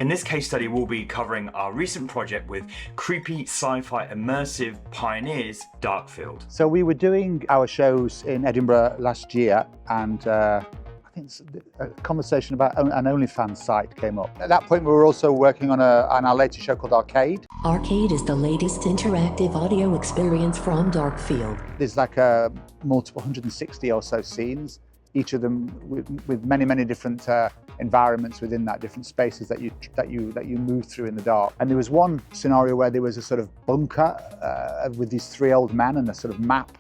In this case study, we'll be covering our recent project with creepy sci-fi immersive pioneers, Darkfield. So we were doing our shows in Edinburgh last year, and I think a conversation about an OnlyFans site came up. At that point, we were also working on our latest show called Arcade. Arcade is the latest interactive audio experience from Darkfield. There's like multiple 160 or so scenes, each of them with many different environments within that, different spaces that you move through in the dark. And there was one scenario where there was a sort of bunker with these three old men and a sort of map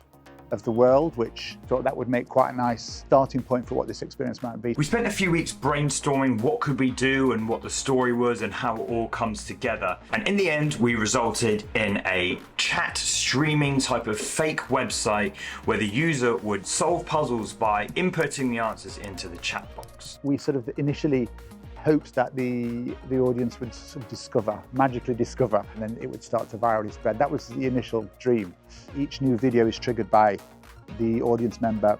of the world, which I thought that would make quite a nice starting point for what this experience might be. We spent a few weeks brainstorming what could we do and what the story was and how it all comes together. And in the end, we resulted in a chat streaming type of fake website where the user would solve puzzles by inputting the answers into the chat box. We sort of initially hoped that the audience would sort of magically discover, and then it would start to virally spread. That was the initial dream. Each new video is triggered by the audience member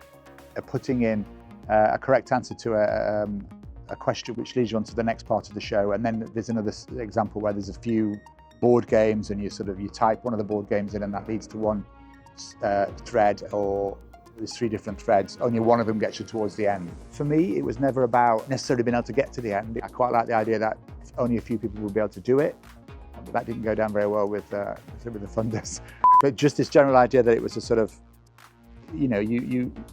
putting in a correct answer to a question which leads you on to the next part of the show. And then there's another example where there's a few board games and you type one of the board games in and that leads to one thread, or there's three different threads, only one of them gets you towards the end. For me, it was never about necessarily being able to get to the end. I quite like the idea that only a few people would be able to do it, but that didn't go down very well with the funders. But just this general idea that it was a sort of, you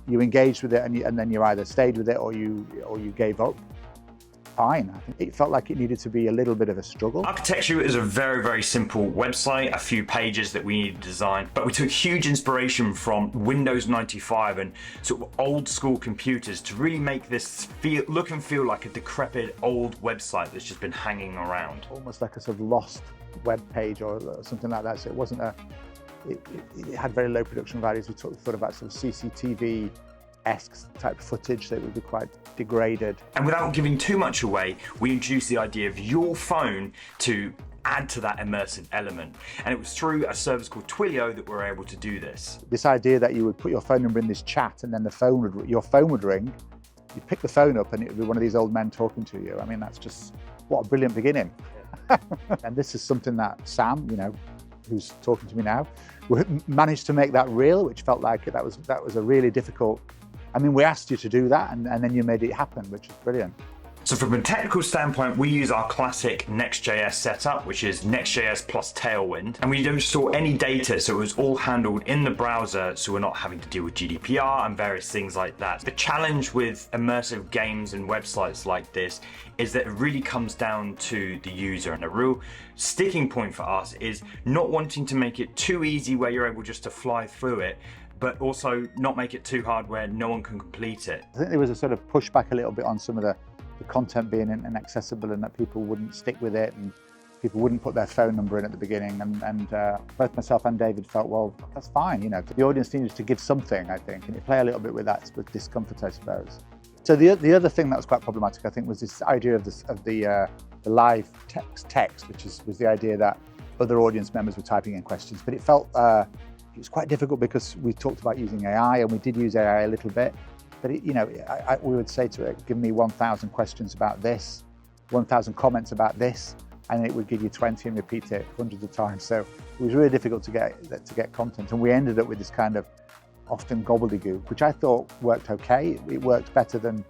engaged with it and then you either stayed with it or you gave up. Fine. I think it felt like it needed to be a little bit of a struggle. Architecture is a very simple website, a few pages that we need to design, but we took huge inspiration from Windows 95 and sort of old school computers to really make this look and feel like a decrepit old website that's just been hanging around. Almost like a sort of lost web page or something like that. So it wasn't it had very low production values. We thought about sort of CCTV-esque type footage, so it would be quite degraded. And without giving too much away, we introduced the idea of your phone to add to that immersive element. And it was through a service called Twilio that we were able to do this. This idea that you would put your phone number in this chat and then your phone would ring, you'd pick the phone up and it would be one of these old men talking to you. I mean, that's just, what a brilliant beginning. And this is something that Sam, who's talking to me now, managed to make that real, which felt like that was a really difficult. I mean, we asked you to do that, and then you made it happen, which is brilliant. So from a technical standpoint, we use our classic Next.js setup, which is Next.js plus Tailwind, and we don't store any data, so it was all handled in the browser, so we're not having to deal with GDPR and various things like that. The challenge with immersive games and websites like this is that it really comes down to the user, and a real sticking point for us is not wanting to make it too easy where you're able just to fly through it, but also not make it too hard where no one can complete it. I think there was a sort of pushback a little bit on some of the content being inaccessible and that people wouldn't stick with it and people wouldn't put their phone number in at the beginning. And both myself and David felt, well, that's fine. The audience needed to give something, I think, and you play a little bit with that with discomfort, I suppose. So the other thing that was quite problematic, I think, was this idea of the live text, which was the idea that other audience members were typing in questions, but it felt it was quite difficult because we talked about using AI, and we did use AI a little bit. But we would say to it, give me 1,000 questions about this, 1,000 comments about this, and it would give you 20 and repeat it hundreds of times. So it was really difficult to get content, and we ended up with this kind of often gobbledygook, which I thought worked okay. It worked better than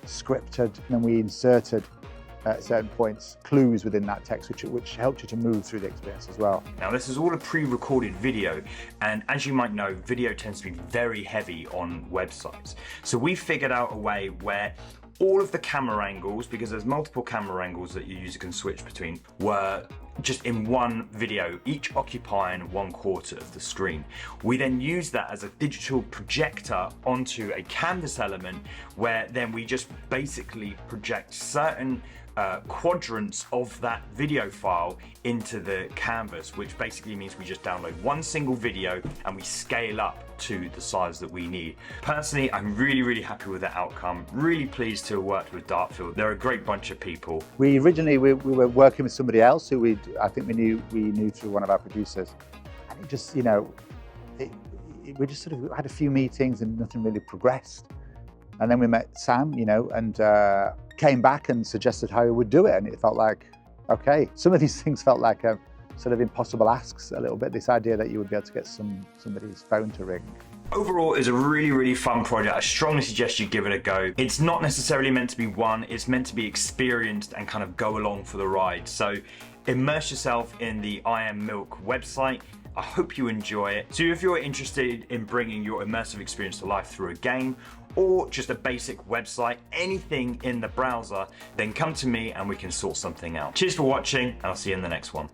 scripted, and then we inserted at certain points clues within that text, which helped you to move through the experience as well. Now, this is all a pre-recorded video, and as you might know, video tends to be very heavy on websites. So we figured out a way where all of the camera angles, because there's multiple camera angles that your user can switch between, were just in one video, each occupying 1/4 of the screen. We then use that as a digital projector onto a canvas element, where then we just basically project certain quadrants of that video file into the canvas, which basically means we just download one single video and we scale up to the size that we need. Personally, I'm really happy with the outcome. Really pleased to have worked with Darkfield. They're a great bunch of people. We originally we were working with somebody else who we knew through one of our producers, and it just we just sort of had a few meetings and nothing really progressed. And then we met Sam, and came back and suggested how we would do it, and it felt like okay. Some of these things felt like sort of impossible asks a little bit. This idea that you would be able to get somebody's phone to ring. Overall, it's a really, really fun project. I strongly suggest you give it a go. It's not necessarily meant to be one, it's meant to be experienced and kind of go along for the ride. So immerse yourself in the I Am Milk website. I hope you enjoy it. So if you're interested in bringing your immersive experience to life through a game or just a basic website, anything in the browser, then come to me and we can sort something out. Cheers for watching, and I'll see you in the next one.